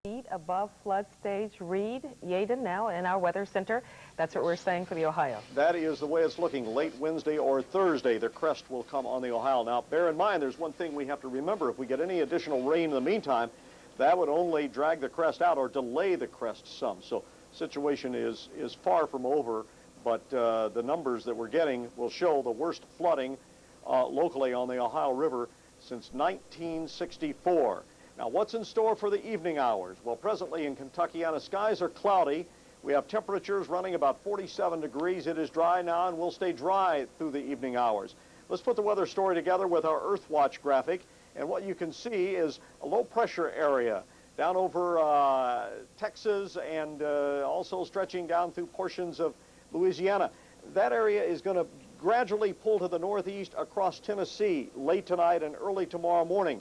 Feet above flood stage. Reed Yaden now in our weather center. That's what we're saying for the Ohio. That is the way it's looking. Late Wednesday or Thursday, the crest will come on the Ohio. Now, bear in mind, there's one thing we have to remember. If we get any additional rain in the meantime, that would only drag the crest out or delay the crest some. So, situation is far from over, but the numbers that we're getting will show the worst flooding locally on the Ohio River since 1964. Now, what's in store for the evening hours? Well, presently in Kentuckiana, skies are cloudy. We have temperatures running about 47 degrees. It is dry now and will stay dry through the evening hours. Let's put the weather story together with our Earth Watch graphic. And what you can see is a low pressure area down over Texas and also stretching down through portions of Louisiana. That area is going to gradually pull to the northeast across Tennessee late tonight and early tomorrow morning.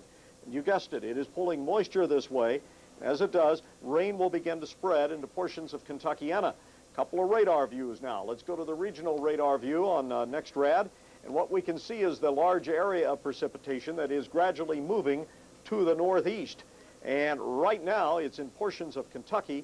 You guessed it, it is pulling moisture this way. As it does, rain will begin to spread into portions of Kentuckiana. A couple of radar views now. Let's go to the regional radar view on NextRad. And what we can see is the large area of precipitation that is gradually moving to the northeast. And right now, it's in portions of Kentucky,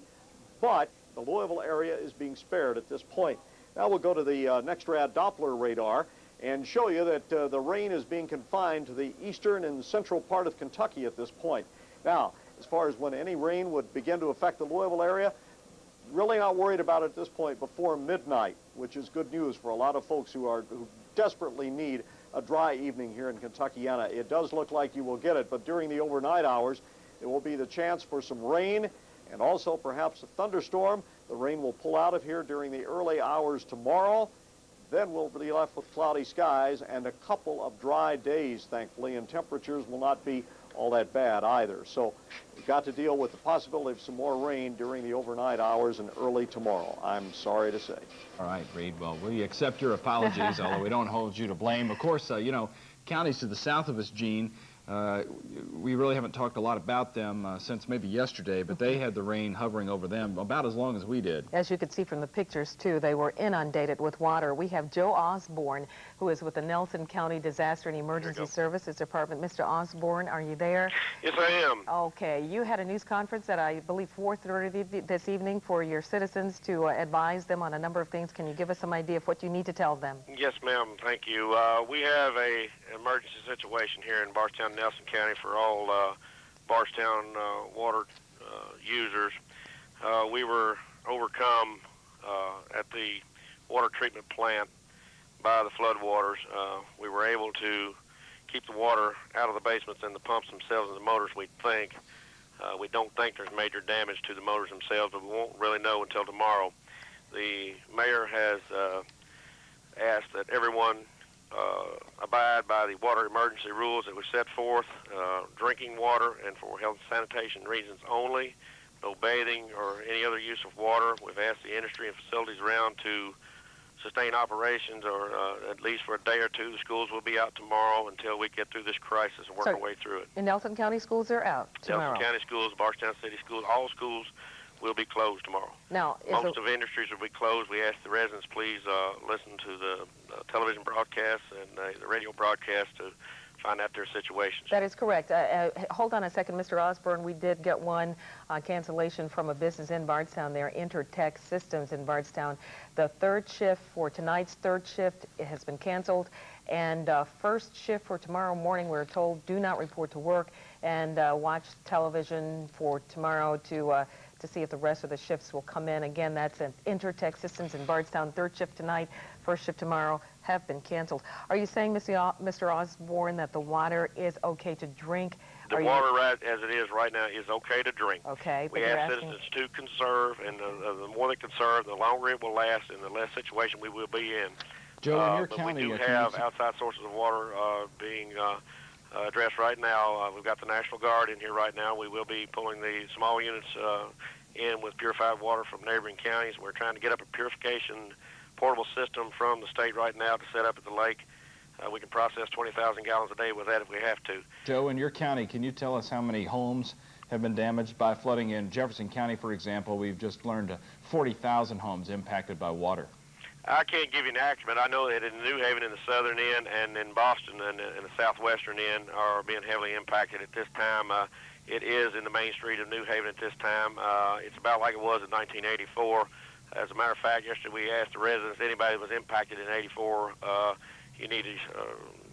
but the Louisville area is being spared at this point. Now we'll go to the NextRad Doppler radar and show you that the rain is being confined to the eastern and central part of Kentucky at this point. Now, as far as when any rain would begin to affect the Louisville area, really not worried about it at this point before midnight, which is good news for a lot of folks who desperately need a dry evening here in Kentuckiana. It does look like you will get it, but during the overnight hours, there will be the chance for some rain and also perhaps a thunderstorm. The rain will pull out of here during the early hours tomorrow. Then we'll be left with cloudy skies and a couple of dry days, thankfully, and temperatures will not be all that bad either. So we've got to deal with the possibility of some more rain during the overnight hours and early tomorrow, I'm sorry to say. All right, Reed. Well, we accept your apologies, although we don't hold you to blame. Of course, you know, counties to the south of us, Gene, we really haven't talked a lot about them since maybe yesterday, but they had the rain hovering over them about as long as we did. As you could see from the pictures, too, they were inundated with water. We have Joe Osborne, who is with the Nelson County Disaster and Emergency Services Department. Mr. Osborne, are you there? Yes, I am. Okay. You had a news conference at, I believe, 4:30 this evening for your citizens to advise them on a number of things. Can you give us some idea of what you need to tell them? Yes, ma'am. Thank you. We have an emergency situation here in Bardstown, Nelson County for all Bardstown water users. We were overcome at the water treatment plant by the floodwaters. We were able to keep the water out of the basements and the pumps themselves and the motors, we think. We don't think there's major damage to the motors themselves, but we won't really know until tomorrow. The mayor has asked that everyone abide by the water emergency rules that we set forth, drinking water and for health and sanitation reasons only, no bathing or any other use of water. We've asked the industry and facilities around to sustain operations or at least for a day or two. The schools will be out tomorrow until we get through this crisis and work our way through it. In Nelson County schools are out tomorrow? Nelson County schools, Bardstown City schools, all schools will be closed tomorrow. Now, most of industries will be closed. We ask the residents please listen to the television broadcasts and the radio broadcasts to find out their situations. That is correct. Hold on a second, Mr. Osborne. We did get one cancellation from a business in Bardstown there, Intertech Systems in Bardstown. The third shift for tonight's third shift has been canceled, and first shift for tomorrow morning, we're told, do not report to work and watch television for tomorrow to see if the rest of the shifts will come in. Again, that's at Intertech Systems in Bardstown. Third shift tonight, first shift tomorrow have been canceled. Are you saying, Mr. Osborne, that the water is okay to drink? The water, right as it is right now, is okay to drink. Okay. We ask citizens to conserve, and the more they conserve, the longer it will last and the less situation we will be in. Joe, in your county, we do have outside sources of water being addressed right now. We've got the National Guard in here right now. We will be pulling the small units in with purified water from neighboring counties. We're trying to get up a purification portable system from the state right now to set up at the lake. We can process 20,000 gallons a day with that if we have to. Joe, in your county, can you tell us how many homes have been damaged by flooding? In Jefferson County, for example, we've just learned 40,000 homes impacted by water. I can't give you an accurate, but I know that in New Haven in the southern end and in Boston and in the southwestern end are being heavily impacted at this time. It is in the main street of New Haven at this time. It's about like it was in 1984. As a matter of fact, yesterday we asked the residents, anybody that was impacted in '84, you need to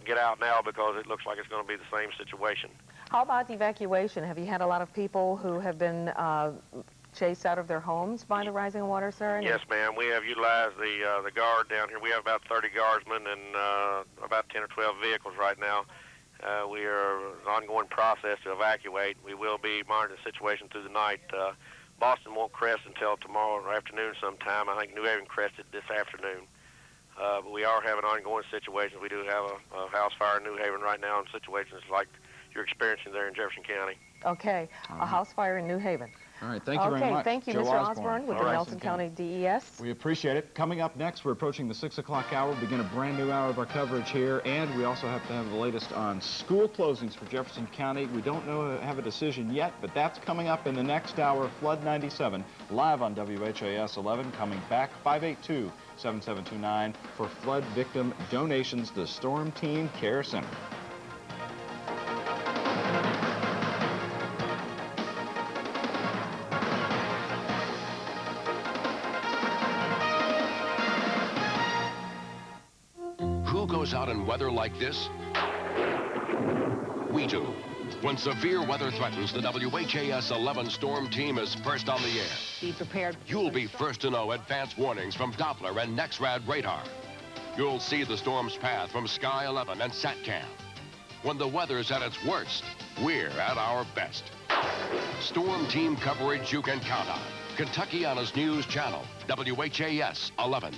get out now because it looks like it's going to be the same situation. How about evacuation? Have you had a lot of people who have been chased out of their homes by the rising water, sir? Yes, ma'am. We have utilized the guard down here. We have about 30 guardsmen and about 10 or 12 vehicles right now. We are an ongoing process to evacuate. We will be monitoring the situation through the night. Boston won't crest until tomorrow afternoon sometime. I think New Haven crested this afternoon. But we are having ongoing situations. We do have a house fire in New Haven right now, and situations like you're experiencing there in Jefferson County. Okay, a house fire in New Haven. All right, thank you very much. Okay, thank you, Joe Mr. Osborne with the Nelson County DES. We appreciate it. Coming up next, we're approaching the 6 o'clock hour. We'll begin a brand new hour of our coverage here, and we also have to have the latest on school closings for Jefferson County. We don't have a decision yet, but that's coming up in the next hour. Flood 97, live on WHAS 11, coming back 582-7729 for flood victim donations to Storm Team Care Center. Out in weather like this? We do. When severe weather threatens, the WHAS 11 storm team is first on the air. Be prepared. You'll be first to know advance warnings from Doppler and NEXRAD radar. You'll see the storm's path from Sky 11 and SATCAM. When the weather's at its worst, we're at our best. Storm team coverage you can count on. Kentuckiana's News Channel, WHAS 11.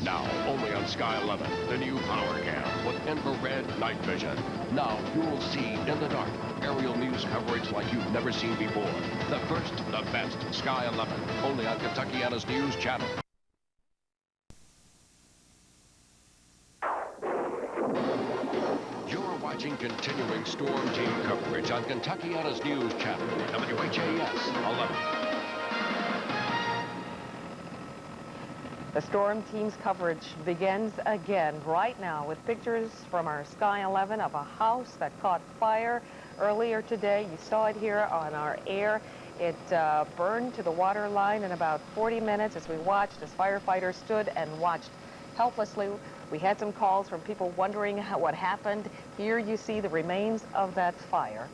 Now, only on Sky 11, the new Power Cam with infrared night vision. Now, you'll see in the dark aerial news coverage like you've never seen before. The first, the best, Sky 11, only on Kentuckiana's News Channel. You're watching continuing storm team coverage on Kentuckiana's News Channel, WHAS 11. The storm team's coverage begins again right now with pictures from our Sky 11 of a house that caught fire earlier today. You saw it here on our air. It burned to the water line in about 40 minutes as we watched, as firefighters stood and watched helplessly. We had some calls from people wondering what happened. Here you see the remains of that fire.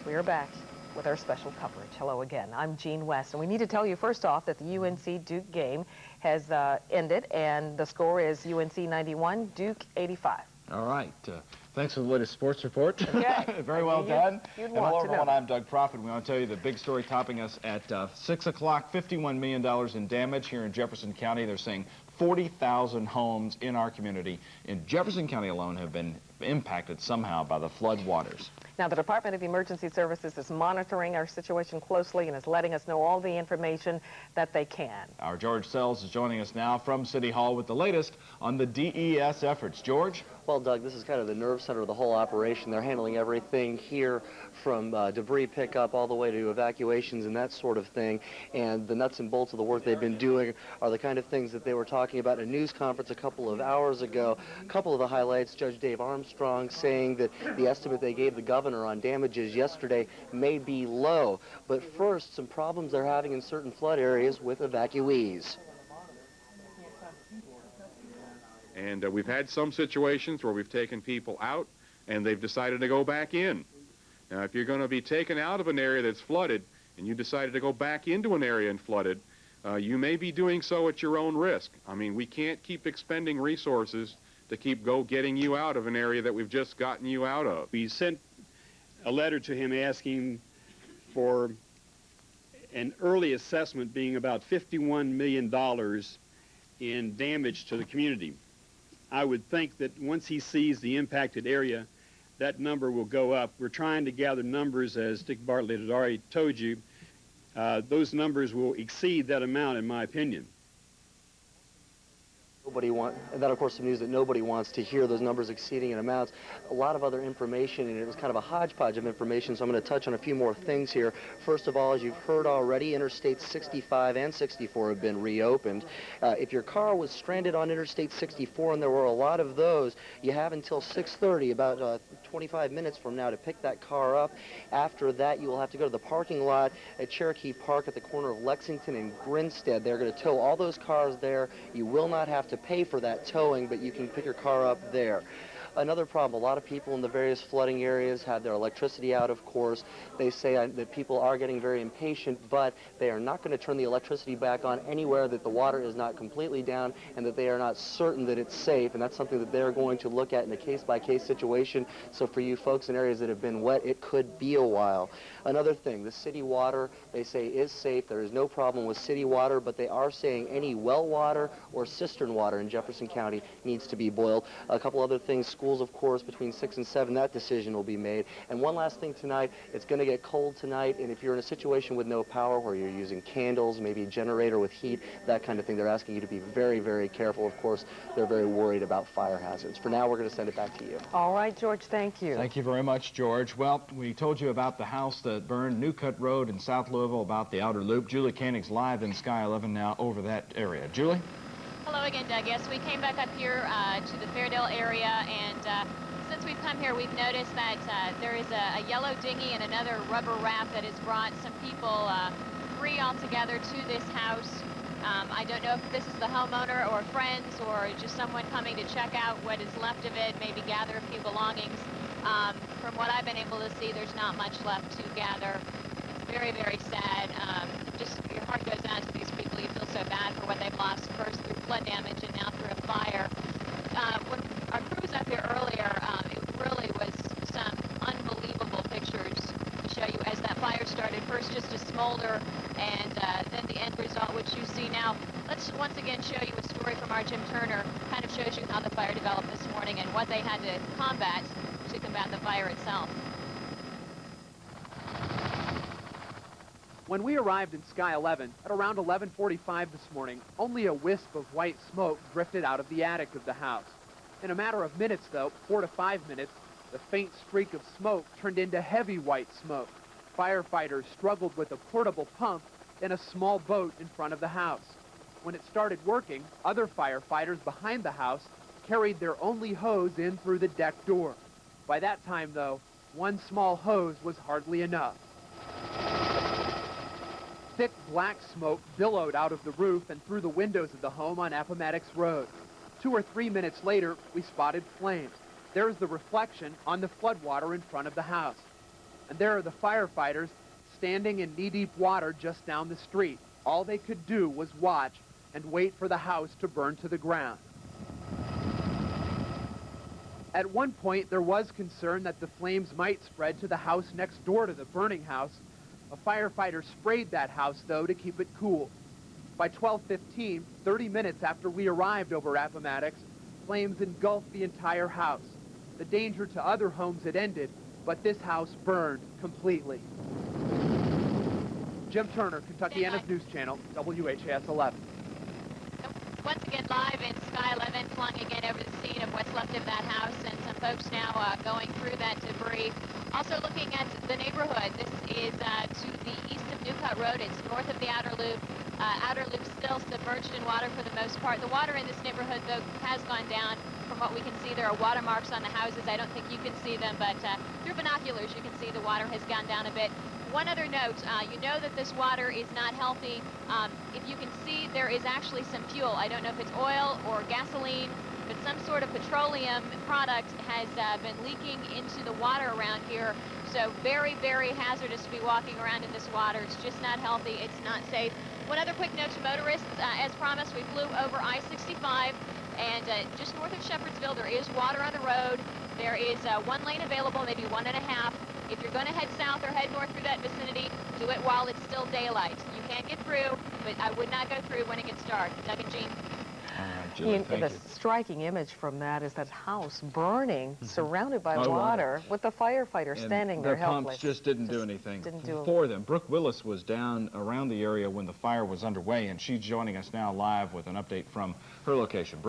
We are back with our special coverage. Hello again. I'm Jean West, and we need to tell you first off that the UNC Duke game has ended, and the score is UNC 91, Duke 85. All right. Thanks for the latest sports report. Okay. Very well done. You'd and want hello, to know. everyone. I'm Doug Prophet. We want to tell you the big story topping us at 6 o'clock, $51 million in damage here in Jefferson County. They're saying 40,000 homes in our community in Jefferson County alone have been impacted somehow by the flood waters. Now, the Department of Emergency Services is monitoring our situation closely and is letting us know all the information that they can. Our George Sells is joining us now from City Hall with the latest on the DES efforts. George? Well, Doug, this is kind of the nerve center of the whole operation. They're handling everything here from debris pickup all the way to evacuations and that sort of thing. And the nuts and bolts of the work they've been doing are the kind of things that they were talking about in a news conference a couple of hours ago. A couple of the highlights, Judge Dave Armstrong saying that the estimate they gave the governor on damages yesterday may be low. But first, some problems they're having in certain flood areas with evacuees. And we've had some situations where we've taken people out and they've decided to go back in. Now, if you're going to be taken out of an area that's flooded and you decided to go back into an area and flooded, you may be doing so at your own risk. I mean, we can't keep expending resources to keep getting you out of an area that we've just gotten you out of. We sent a letter to him asking for an early assessment being about $51 million in damage to the community. I would think that once he sees the impacted area, that number will go up. We're trying to gather numbers, as Dick Bartlett had already told you. Those numbers will exceed that amount, in my opinion. And that, of course, the news that nobody wants to hear, those numbers exceeding in amounts. A lot of other information, and it was kind of a hodgepodge of information, so I'm going to touch on a few more things here. First of all, as you've heard already, Interstate 65 and 64 have been reopened. If your car was stranded on Interstate 64, and there were a lot of those, you have until 6:30, about 25 minutes from now to pick that car up. After that, you will have to go to the parking lot at Cherokee Park at the corner of Lexington and Grinstead. They're going to tow all those cars there. You will not have to pay for that towing, but you can pick your car up there. Another problem, a lot of people in the various flooding areas have their electricity out, of course. They say that people are getting very impatient, but they are not going to turn the electricity back on anywhere that the water is not completely down and that they are not certain that it's safe, and that's something that they're going to look at in a case-by-case situation. So for you folks in areas that have been wet, it could be a while. Another thing, the city water, they say, is safe. There is no problem with city water, but they are saying any well water or cistern water in Jefferson County needs to be boiled. A couple other things, schools, of course, between 6 and 7, that decision will be made. And one last thing tonight, it's going to get cold tonight, and if you're in a situation with no power where you're using candles, maybe a generator with heat, that kind of thing, they're asking you to be very, very careful. Of course, they're very worried about fire hazards. For now, we're going to send it back to you. All right, George, thank you. Thank you very much, George. Well, we told you about the house that burned, New Cut Road in South Louisville, about the outer loop. Julie Koenig's live in Sky 11 now over that area. Julie? Hello again, Doug. Yes, we came back up here to the Fairdale area, and since we've come here, we've noticed that there is a yellow dinghy and another rubber raft that has brought some people, 3 altogether, to this house. I don't know if this is the homeowner or friends or just someone coming to check out what is left of it, maybe gather a few belongings. From what I've been able to see, there's not much left to gather. It's very, very sad. Just your heart goes out to these people. You feel so bad for what they've lost, first through flood damage and now through a fire. When our crew was up here earlier, it really was some unbelievable pictures to show you as that fire started. First just a smolder, and then the end result, which you see now. Let's once again show you a story from our Jim Turner. Kind of shows you how the fire developed this morning and what they had to combat the fire itself. When we arrived in Sky 11 at around 11:45 this morning, only a wisp of white smoke drifted out of the attic of the house. In a matter of minutes, though, 4 to 5 minutes, the faint streak of smoke turned into heavy white smoke. Firefighters struggled with a portable pump in a small boat in front of the house. When it started working, other firefighters behind the house carried their only hose in through the deck door. By that time, though, one small hose was hardly enough. Thick black smoke billowed out of the roof and through the windows of the home on Appomattox Road. 2 or 3 minutes later, we spotted flames. There's the reflection on the floodwater in front of the house. And there are the firefighters standing in knee-deep water just down the street. All they could do was watch and wait for the house to burn to the ground. At one point, there was concern that the flames might spread to the house next door to the burning house. A firefighter sprayed that house, though, to keep it cool. By 12:15, 30 minutes after we arrived over Appomattox, flames engulfed the entire house. The danger to other homes had ended, but this house burned completely. Jim Turner, Kentuckiana's News Channel, WHAS 11. Once again, live in Sky 11, flying again over the scene of what's left of that house, and some folks now going through that debris. Also looking at the neighborhood. This is to the east of New Cut Road. It's north of the outer loop. Outer loop still submerged in water for the most part. The water in this neighborhood, though, has gone down. From what we can see, there are water marks on the houses. I don't think you can see them, but through binoculars, you can see the water has gone down a bit. One other note, you know that this water is not healthy. If you can see, there is actually some fuel. I don't know if it's oil or gasoline, but some sort of petroleum product has been leaking into the water around here. So very, very hazardous to be walking around in this water. It's just not healthy. It's not safe. One other quick note to motorists. As promised, we flew over I-65, and just north of Shepherdsville, there is water on the road. There is 1 lane available, maybe 1.5. If you're going to head south or head north through that vicinity, do it while it's still daylight. You can't get through, but I would not go through when it gets dark. Doug and Jean. All right, Julie, thank The you. striking image from that is that house burning, surrounded by Oh, water, with the firefighter standing there their helpless. pumps just didn't do anything Didn't do for them. Brooke Willis was down around the area when the fire was underway, and she's joining us now live with an update from her location.